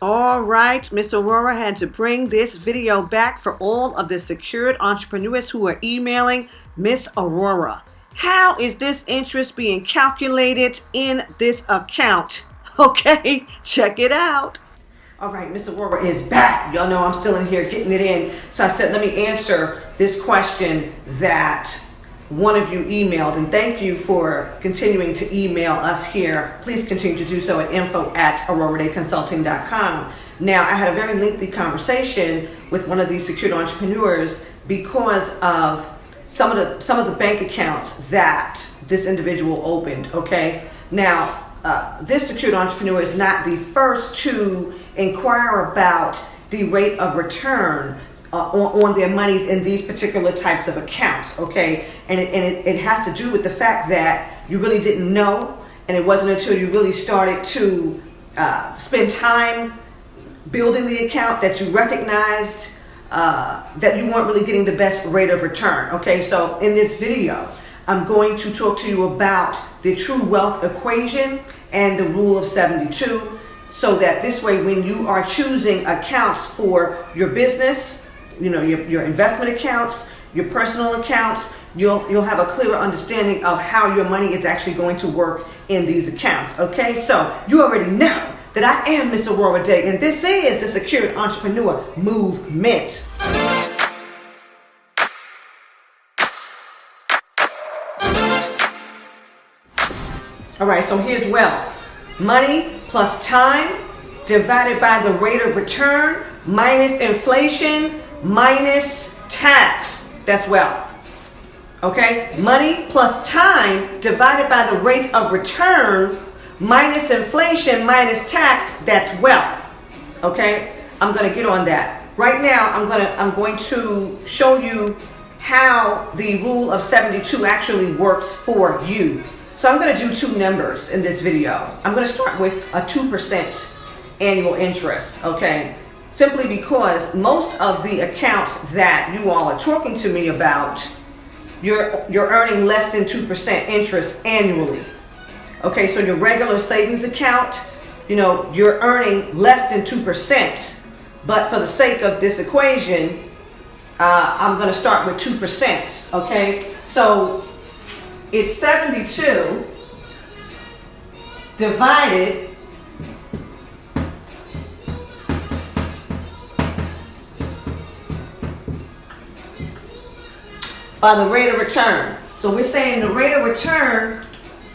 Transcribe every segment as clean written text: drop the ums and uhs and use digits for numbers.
All right, Miss Aurorah had to bring this video back for all of the secured entrepreneurs who are emailing Miss Aurorah. How is this interest being calculated in this account? Okay, check it out. All right, Miss Aurorah is back. Y'all know I'm still in here getting it in. So I said, let me answer this question that one of you emailed, and thank you for continuing to email us here. Please continue to do so at info@aurorahdayconsulting.com. Now, I had a very lengthy conversation with one of these secured entrepreneurs because of some of the bank accounts that this individual opened. Okay, now this secured entrepreneur is not the first to inquire about the rate of return on their monies in these particular types of accounts, okay? And it has to do with the fact that you really didn't know, and it wasn't until you really started to spend time building the account that you recognized that you weren't really getting the best rate of return, okay? So in this video, I'm going to talk to you about the true wealth equation and the rule of 72, so that this way when you are choosing accounts for your business, you know, your investment accounts, your personal accounts, you'll have a clearer understanding of how your money is actually going to work in these accounts. Okay, so you already know that I am Miss Aurorah Dey, and this is the Secured Entrepreneur Movement. All right, so here's wealth. Money plus time divided by the rate of return minus inflation minus tax. That's wealth. Okay? Money plus time divided by the rate of return minus inflation minus tax. That's wealth. Okay? I'm going to get on that. Right now, I'm going to show you how the rule of 72 actually works for you. So I'm going to do two numbers in this video. I'm going to start with a 2% annual interest. Okay? Simply because most of the accounts that you all are talking to me about, you're earning less than 2% interest annually. Okay, so your regular savings account, you know, you're earning less than 2%. But for the sake of this equation, I'm going to start with 2%. Okay, so it's 72 divided by the rate of return. So we're saying the rate of return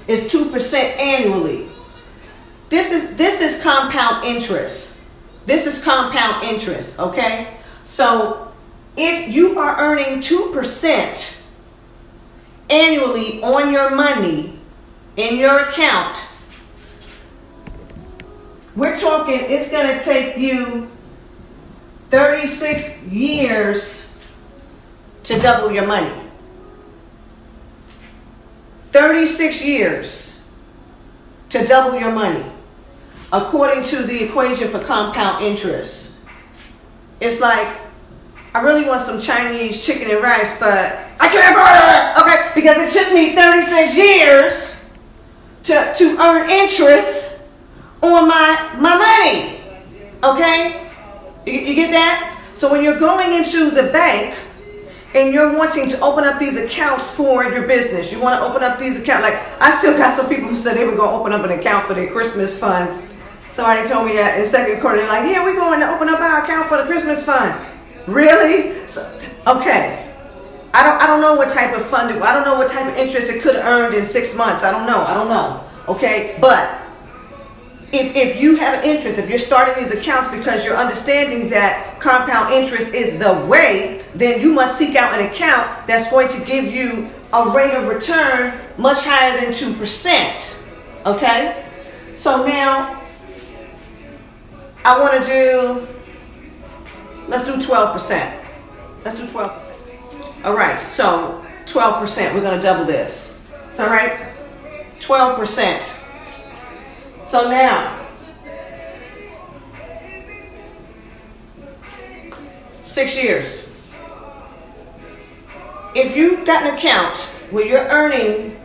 is 2% annually. This is compound interest. This is compound interest, okay? So if you are earning 2% annually on your money in your account, we're talking it's going to take you 36 years to double your money. 36 years to double your money, according to the equation for compound interest. It's like, I really want some Chinese chicken and rice, but I can't afford it, okay? Because it took me 36 years to earn interest on my money, okay? You get that? So when you're going into the bank and you're wanting to open up these accounts for your business, you want to open up these accounts. Like, I still got some people who said they were going to open up an account for their Christmas fund. Somebody told me that in second quarter, they're like, yeah, we're going to open up our account for the Christmas fund. Really? So, okay. I don't know what type of fund, I don't know what type of interest it could have earned in 6 months. I don't know. Okay, but if you have an interest, if you're starting these accounts because you're understanding that compound interest is the way, then you must seek out an account that's going to give you a rate of return much higher than 2%. Okay? So now, I want to let's do 12%. Let's do 12%. All right, so 12%, we're going to double this. It's all right? 12%. So now, 6 years. If you've got an account where you're earning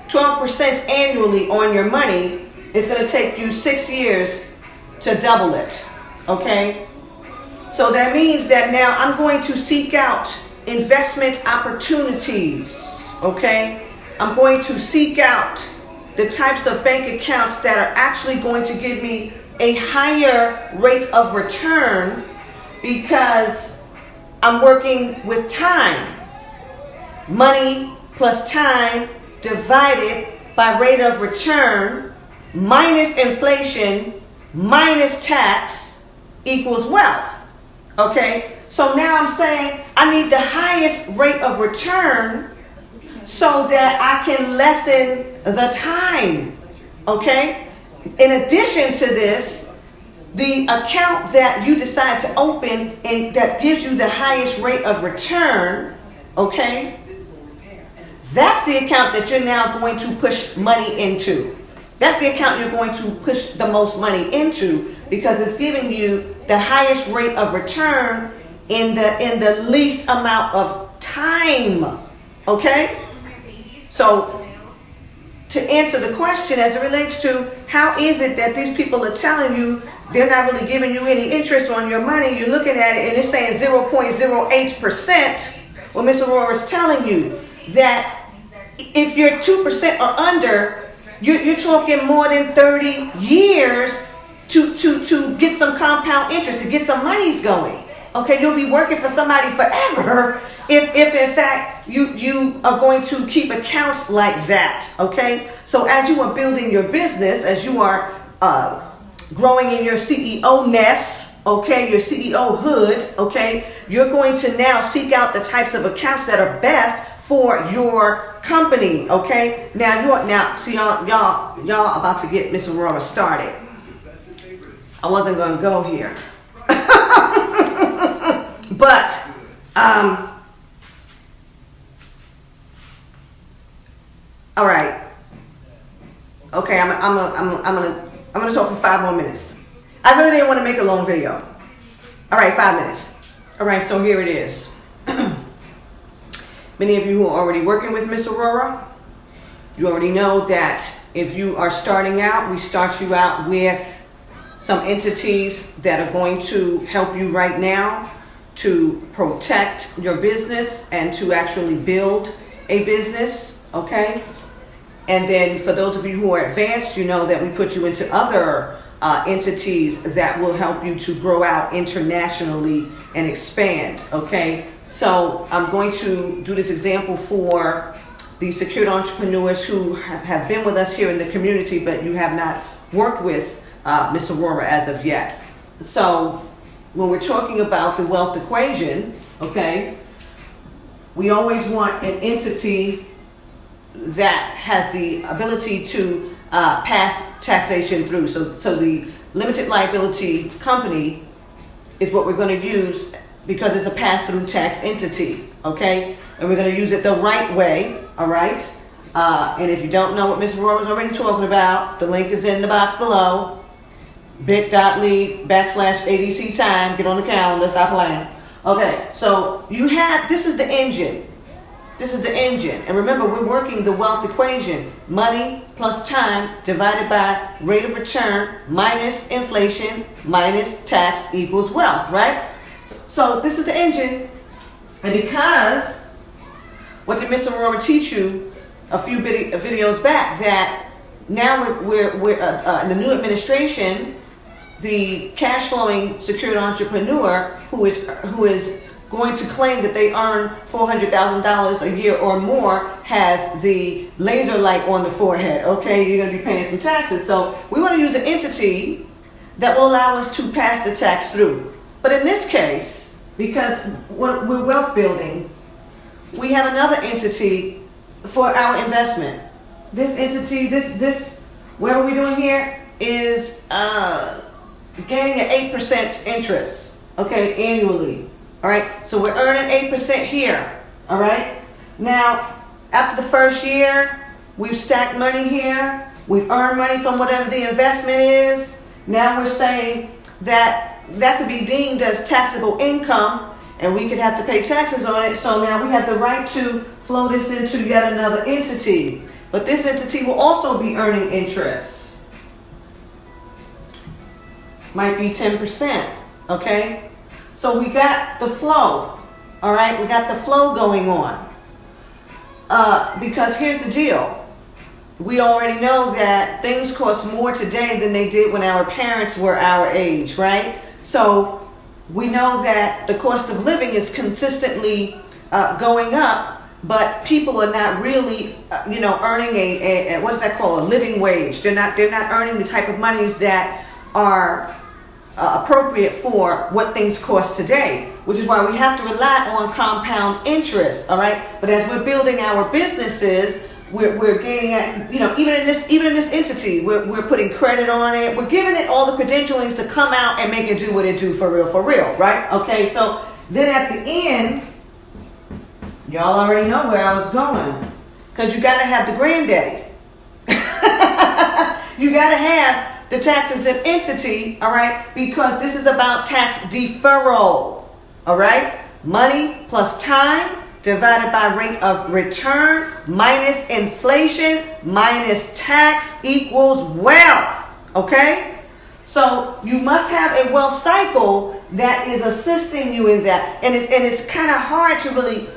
12% annually on your money, it's going to take you 6 years to double it. Okay? So that means that now I'm going to seek out investment opportunities. Okay? I'm going to seek out the types of bank accounts that are actually going to give me a higher rate of return, because I'm working with time. Money plus time divided by rate of return minus inflation minus tax equals wealth. Okay? So now I'm saying I need the highest rate of return so that I can lessen the time. Okay? In addition to this, the account that you decide to open and that gives you the highest rate of return, okay, that's the account that you're now going to push money into. That's the account you're going to push the most money into, because it's giving you the highest rate of return in the least amount of time. Okay? So, to answer the question as it relates to how is it that these people are telling you they're not really giving you any interest on your money, you're looking at it and it's saying 0.08%. Well, Ms. Aurorah is telling you that if you're 2% or under, you're talking more than 30 years to get some compound interest, to get some monies going. Okay, you'll be working for somebody forever if in fact you are going to keep accounts like that. Okay, so as you are building your business, as you are growing in your CEO nest, okay, your CEO hood, okay, you're going to now seek out the types of accounts that are best for your company. Okay, now see y'all about to get Miss Aurorah started. I wasn't going to go here. But all right. Okay, I'm gonna talk for 5 more minutes. I really didn't want to make a long video. All right, 5 minutes. All right, so here it is. Many of you who are already working with Miss Aurorah, you already know that if you are starting out, we start you out with some entities that are going to help you right now to protect your business and to actually build a business, okay? And then for those of you who are advanced, you know that we put you into other entities that will help you to grow out internationally and expand, okay? So I'm going to do this example for the secured entrepreneurs who have been with us here in the community, but you have not worked with Ms. Aurorah as of yet. So when we're talking about the wealth equation, okay, we always want an entity that has the ability to pass taxation through. So the limited liability company is what we're going to use because it's a pass-through tax entity, okay? And we're going to use it the right way, all right? And if you don't know what Ms. Aurorah was already talking about, the link is in the box below. bit.ly/ADC time. Get on the calendar. Stop playing. Okay, so you have, this is the engine. This is the engine. And remember, we're working the wealth equation. Money plus time divided by rate of return minus inflation minus tax equals wealth, right? So this is the engine. And because, what did Ms. Aurorah teach you a few videos back, that now we're in the new administration, the cash flowing secured entrepreneur who is going to claim that they earn $400,000 a year or more has the laser light on the forehead. Okay, you're going to be paying some taxes. So we want to use an entity that will allow us to pass the tax through. But in this case, because we're wealth building, we have another entity for our investment. This entity, this what are we doing here is gaining an 8% interest, okay, annually. All right, so we're earning 8% here. All right, now after the first year, we've stacked money here, we've earned money from whatever the investment is. Now we're saying that could be deemed as taxable income, and we could have to pay taxes on it. So now we have the right to flow this into yet another entity. But this entity will also be earning interest. might be 10%, okay? So we got the flow, all right? We got the flow going on. Because here's the deal. We already know that things cost more today than they did when our parents were our age, right? So we know that the cost of living is consistently going up, but people are not really, earning a what's that called? A living wage. They're not earning the type of monies that are appropriate for what things cost today, which is why we have to rely on compound interest, all right? But as we're building our businesses, we're getting at, even in this entity, we're putting credit on it. We're giving it all the credentialings to come out and make it do what it do for real, right? Okay, so then at the end, y'all already know where I was going, because you got to have the granddaddy. You got to have the tax exempt entity, all right? Because this is about tax deferral, all right? Money plus time divided by rate of return minus inflation minus tax equals wealth, okay? So you must have a wealth cycle that is assisting you in that. And it's kind of hard to really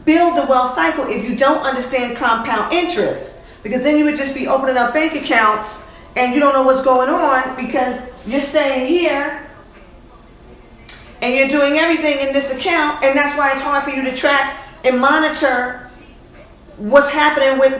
build the wealth cycle if you don't understand compound interest, because then you would just be opening up bank accounts and you don't know what's going on because you're staying here and you're doing everything in this account, and that's why it's hard for you to track and monitor what's happening with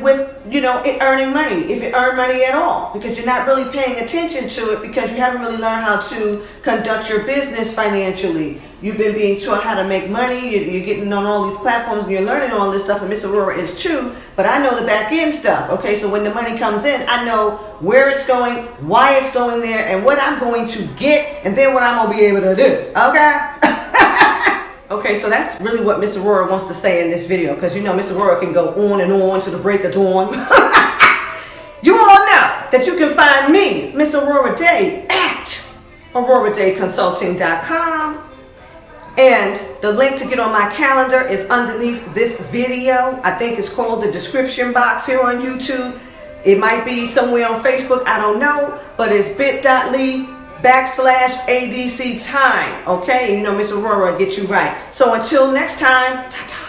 it earning money, if it earn money at all, because you're not really paying attention to it because you haven't really learned how to conduct your business financially. You've been being taught how to make money. You're getting on all these platforms and you're learning all this stuff, and Miss Aurorah is too, but I know the back end stuff, okay? So when the money comes in, I know where it's going, why it's going there, and what I'm going to get, and then what I'm going to be able to do, okay? Okay, so that's really what Miss Aurorah wants to say in this video, because Miss Aurorah can go on and on to the break of dawn. You all know that you can find me, Miss Aurorah Dey, at AurorahDayConsulting.com. And the link to get on my calendar is underneath this video. I think it's called the description box here on YouTube. It might be somewhere on Facebook, I don't know, but it's bit.ly/ADC time, okay? And Miss Aurorah will get you right. So until next time, ta-ta.